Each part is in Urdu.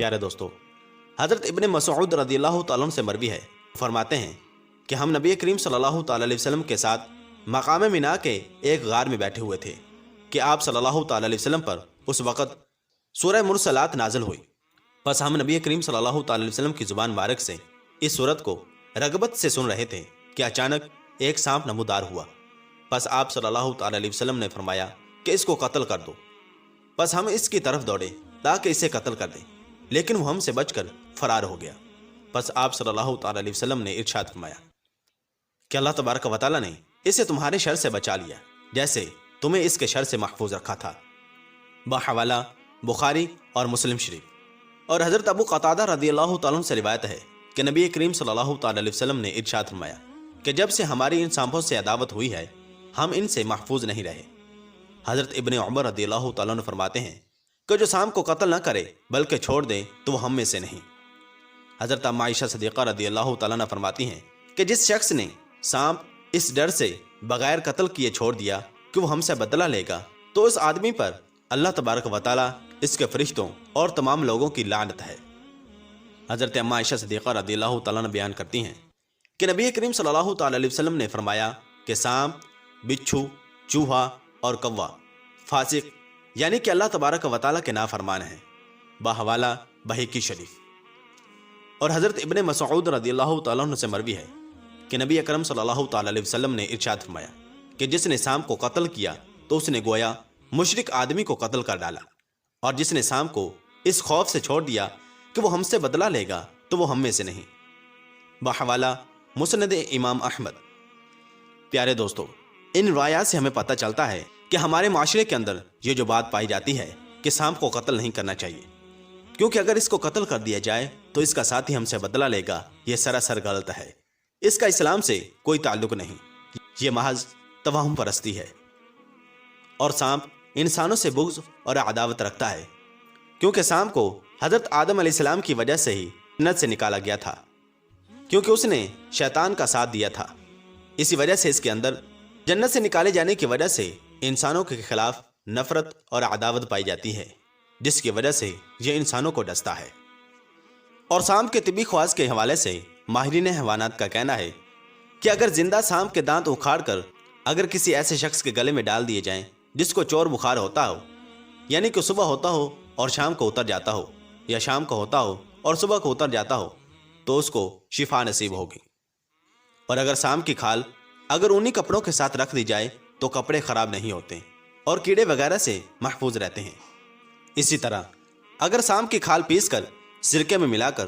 پیارے دوستو، حضرت ابن مسعود رضی اللہ تعالیٰ عنہ سے مروی ہے، فرماتے ہیں کہ ہم نبی کریم صلی اللہ تعالیٰ علیہ وسلم کے ساتھ مقام مینا کے ایک غار میں بیٹھے ہوئے تھے کہ آپ صلی اللہ تعالیٰ علیہ وسلم پر اس وقت سورہ مرسلات نازل ہوئی۔ پس ہم نبی کریم صلی اللہ تعالیٰ علیہ وسلم کی زبان مبارک سے اس سورت کو رغبت سے سن رہے تھے کہ اچانک ایک سانپ نمودار ہوا۔ پس آپ صلی اللہ تعالیٰ علیہ وسلم نے فرمایا کہ اس کو قتل کر دو۔ پس ہم اس کی طرف دوڑے تاکہ اسے قتل کر دیں، لیکن وہ ہم سے بچ کر فرار ہو گیا۔ پس آپ صلی اللہ تعالیٰ علیہ وسلم نے ارشاد فرمایا کہ اللہ تبارک و تعالیٰ نے اسے تمہارے شر سے بچا لیا جیسے تمہیں اس کے شر سے محفوظ رکھا تھا۔ بحوالہ بخاری اور مسلم شریف۔ اور حضرت ابو قتادہ رضی اللہ تعالیٰ عنہ سے روایت ہے کہ نبی کریم صلی اللہ تعالیٰ علیہ وسلم نے ارشاد فرمایا کہ جب سے ہماری ان سانپوں سے عداوت ہوئی ہے ہم ان سے محفوظ نہیں رہے۔ حضرت ابن عمر رضی اللہ تعالیٰ عنہ فرماتے ہیں کہ جو سانپ کو قتل نہ کرے بلکہ چھوڑ دے تو وہ ہم میں سے نہیں۔ حضرت اما عائشہ صدیقہ رضی اللہ تعالیٰ عنہ فرماتی ہیں کہ جس شخص نے سانپ اس ڈر سے بغیر قتل کیے چھوڑ دیا کہ وہ ہم سے بدلہ لے گا تو اس آدمی پر اللہ تبارک و تعالیٰ، اس کے فرشتوں اور تمام لوگوں کی لعنت ہے۔ حضرت اما عائشہ صدیقہ رضی اللہ تعالیٰ عنہ بیان کرتی ہیں کہ نبی کریم صلی اللہ تعالیٰ علیہ وسلم نے فرمایا کہ سانپ، بچھو، چوہا اور کوا فاسق یعنی کہ اللہ تبارک و تعالیٰ کے نافرمان ہیں۔ بحوالہ بہقی شریف۔ اور حضرت ابن مسعود رضی اللہ تعالیٰ عنہ سے مروی ہے کہ نبی اکرم صلی اللہ تعالیٰ علیہ وسلم نے ارشاد فرمایا کہ جس نے سانپ کو قتل کیا تو اس نے گویا مشرک آدمی کو قتل کر ڈالا، اور جس نے سانپ کو اس خوف سے چھوڑ دیا کہ وہ ہم سے بدلہ لے گا تو وہ ہم میں سے نہیں۔ بحوالہ مسند امام احمد۔ پیارے دوستو، ان روایات سے ہمیں پتہ چلتا ہے کہ ہمارے معاشرے کے اندر یہ جو بات پائی جاتی ہے کہ سانپ کو قتل نہیں کرنا چاہیے، کیونکہ اگر اس کو قتل کر دیا جائے تو اس کا ساتھی ہم سے بدلہ لے گا، یہ سراسر غلط ہے۔ اس کا اسلام سے کوئی تعلق نہیں، یہ محض توہم پرستی ہے۔ اور سانپ انسانوں سے بغض اور عداوت رکھتا ہے، کیونکہ سانپ کو حضرت آدم علیہ السلام کی وجہ سے ہی جنت سے نکالا گیا تھا، کیونکہ اس نے شیطان کا ساتھ دیا تھا۔ اسی وجہ سے اس کے اندر جنت سے نکالے جانے کی وجہ سے انسانوں کے خلاف نفرت اور عداوت پائی جاتی ہے، جس کی وجہ سے یہ انسانوں کو ڈستا ہے۔ اور سانپ کے طبی خواص کے حوالے سے ماہرین حیوانات کا کہنا ہے کہ اگر زندہ سانپ کے دانت اکھاڑ کر اگر کسی ایسے شخص کے گلے میں ڈال دیے جائیں جس کو چور بخار ہوتا ہو، یعنی کہ صبح ہوتا ہو اور شام کو اتر جاتا ہو، یا شام کو ہوتا ہو اور صبح کو اتر جاتا ہو، تو اس کو شفا نصیب ہوگی۔ اور اگر سانپ کی کھال اگر انہی کپڑوں کے ساتھ رکھ دی جائے تو کپڑے خراب نہیں ہوتے اور کیڑے وغیرہ سے محفوظ رہتے ہیں۔ اسی طرح اگر سانپ کی کھال پیس کر سرکے میں ملا کر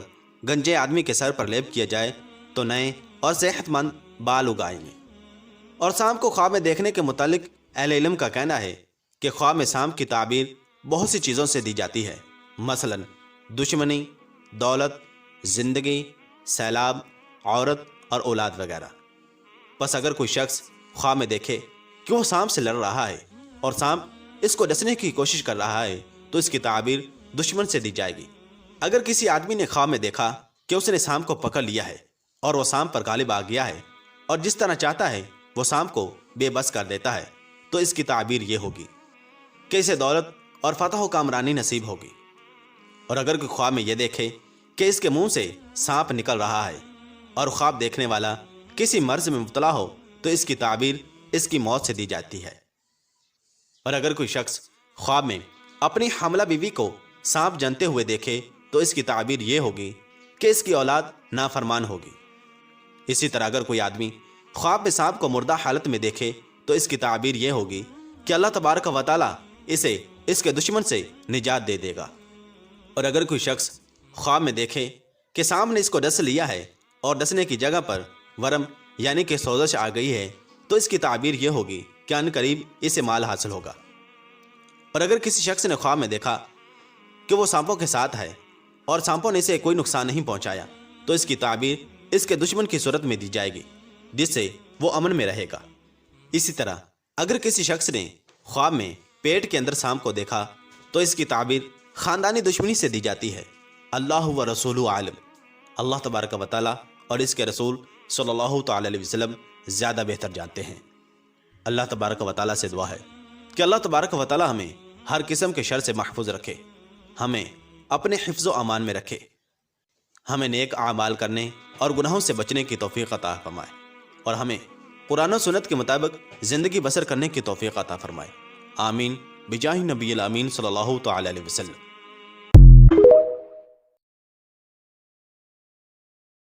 گنجے آدمی کے سر پر لیپ کیا جائے تو نئے اور صحت مند بال اگائیں گے۔ اور سانپ کو خواب میں دیکھنے کے متعلق اہل علم کا کہنا ہے کہ خواب میں سانپ کی تعبیر بہت سی چیزوں سے دی جاتی ہے، مثلا دشمنی، دولت، زندگی، سیلاب، عورت اور اولاد وغیرہ۔ بس اگر کوئی شخص خواب میں دیکھے کہ وہ سانپ سے لڑ رہا ہے اور سانپ اس کو ڈسنے کی کوشش کر رہا ہے تو اس کی تعبیر دشمن سے دی جائے گی۔ اگر کسی آدمی نے خواب میں دیکھا کہ اس نے سانپ کو پکڑ لیا ہے اور وہ سانپ پر غالب آ گیا ہے اور جس طرح چاہتا ہے وہ سانپ کو بے بس کر دیتا ہے تو اس کی تعبیر یہ ہوگی کہ اسے دولت اور فتح و کامرانی نصیب ہوگی۔ اور اگر کوئی خواب میں یہ دیکھے کہ اس کے منہ سے سانپ نکل رہا ہے اور خواب دیکھنے والا کسی مرض میں مبتلا ہو تو اس کی تعبیر اس کی موت سے دی جاتی ہے۔ اور اگر کوئی شخص خواب میں اپنی حاملہ بیوی کو سانپ جنتے ہوئے دیکھے تو اس کی تعبیر یہ ہوگی کہ اس کی اولاد نافرمان ہوگی۔ اسی طرح اگر کوئی آدمی خواب میں سانپ کو مردہ حالت میں دیکھے تو اس کی تعبیر یہ ہوگی کہ اللہ تبارک و تعالیٰ اسے اس کے دشمن سے نجات دے دے گا۔ اور اگر کوئی شخص خواب میں دیکھے کہ سانپ نے اس کو ڈس لیا ہے اور ڈسنے کی جگہ پر ورم یعنی کہ سوزش آ گئی ہے تو اس کی تعبیر یہ ہوگی کہ ان قریب اسے مال حاصل ہوگا۔ اور اگر کسی شخص نے خواب میں دیکھا کہ وہ سانپوں کے ساتھ ہے اور سانپوں نے اسے کوئی نقصان نہیں پہنچایا تو اس کی تعبیر اس کے دشمن کی صورت میں دی جائے گی جس سے وہ امن میں رہے گا۔ اسی طرح اگر کسی شخص نے خواب میں پیٹ کے اندر سانپ کو دیکھا تو اس کی تعبیر خاندانی دشمنی سے دی جاتی ہے۔ اللہ و رسول عالم، اللہ تبارک و تعالیٰ اور اس کے رسول صلی اللہ تعالی علیہ وسلم زیادہ بہتر جانتے ہیں۔ اللہ تبارک و تعالیٰ سے دعا ہے کہ اللہ تبارک و تعالیٰ ہمیں ہر قسم کے شر سے محفوظ رکھے، ہمیں اپنے حفظ و امان میں رکھے، ہمیں نیک اعمال کرنے اور گناہوں سے بچنے کی توفیق عطا فرمائے، اور ہمیں قرآن و سنت کے مطابق زندگی بسر کرنے کی توفیق عطا فرمائے۔ آمین بجاہ نبی الامین صلی اللہ تعالی علیہ وسلم۔